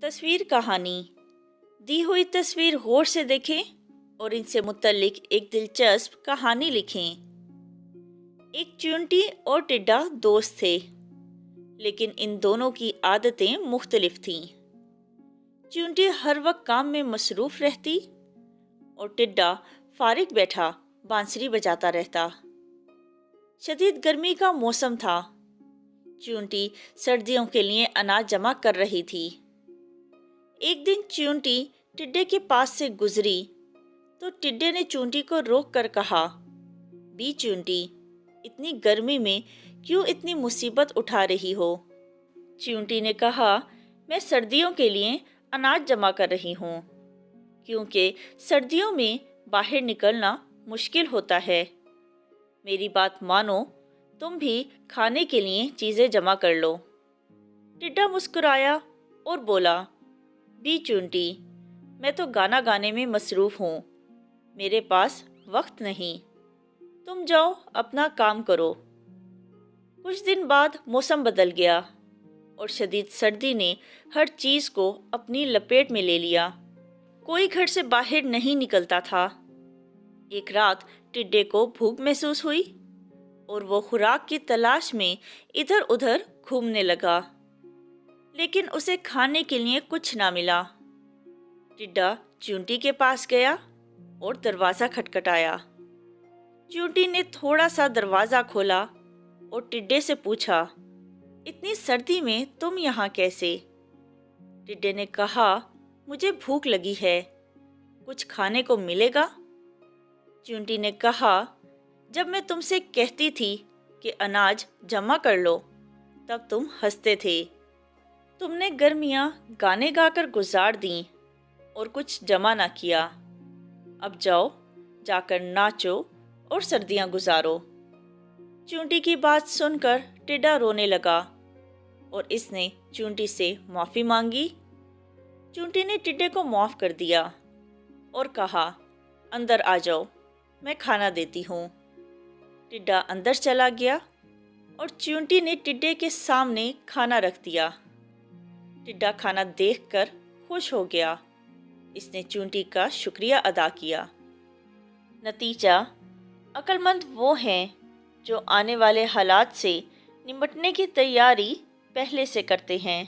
तस्वीर कहानी दी हुई तस्वीर गौर से देखें और इनसे मुत्तल्लिक एक दिलचस्प कहानी लिखें। एक चींटी और टिड्डा दोस्त थे, लेकिन इन दोनों की आदतें मुख्तलिफ थीं। चींटी हर वक्त काम में मसरूफ रहती और टिड्डा फारिग बैठा बांसुरी बजाता रहता। शदीद गर्मी का मौसम था। चींटी सर्दियों के लिए अनाज जमा कर रही थी। एक दिन चींटी टिड्डे के पास से गुजरी तो टिड्डे ने चींटी को रोक कर कहा, बी चींटी, इतनी गर्मी में क्यों इतनी मुसीबत उठा रही हो? चींटी ने कहा, मैं सर्दियों के लिए अनाज जमा कर रही हूँ, क्योंकि सर्दियों में बाहर निकलना मुश्किल होता है। मेरी बात मानो, तुम भी खाने के लिए चीज़ें जमा कर लो। टिड्डा मुस्कुराया और बोला, बी चींटी, मैं तो गाना गाने में मसरूफ़ हूँ, मेरे पास वक्त नहीं। तुम जाओ अपना काम करो। कुछ दिन बाद मौसम बदल गया और शदीद सर्दी ने हर चीज़ को अपनी लपेट में ले लिया। कोई घर से बाहर नहीं निकलता था। एक रात टिड्डे को भूख महसूस हुई और वो खुराक की तलाश में इधर उधर घूमने लगा, लेकिन उसे खाने के लिए कुछ ना मिला। टिड्डा चींटी के पास गया और दरवाज़ा खटखटाया। चींटी ने थोड़ा सा दरवाज़ा खोला और टिड्डे से पूछा, इतनी सर्दी में तुम यहाँ कैसे? टिड्डे ने कहा, मुझे भूख लगी है, कुछ खाने को मिलेगा? चींटी ने कहा, जब मैं तुमसे कहती थी कि अनाज जमा कर लो, तब तुम हंसते थे। तुमने गर्मियाँ गाने गाकर गुजार दी और कुछ जमा ना किया। अब जाओ, जाकर नाचो और सर्दियाँ गुजारो। चींटी की बात सुनकर टिड्डा रोने लगा और इसने चींटी से माफ़ी मांगी। चींटी ने टिड्डे को माफ़ कर दिया और कहा, अंदर आ जाओ, मैं खाना देती हूँ। टिड्डा अंदर चला गया और चींटी ने टिड्डे के सामने खाना रख दिया। टिड्डा खाना देखकर खुश हो गया। इसने चींटी का शुक्रिया अदा किया। नतीजा, अक्लमंद वो हैं जो आने वाले हालात से निपटने की तैयारी पहले से करते हैं।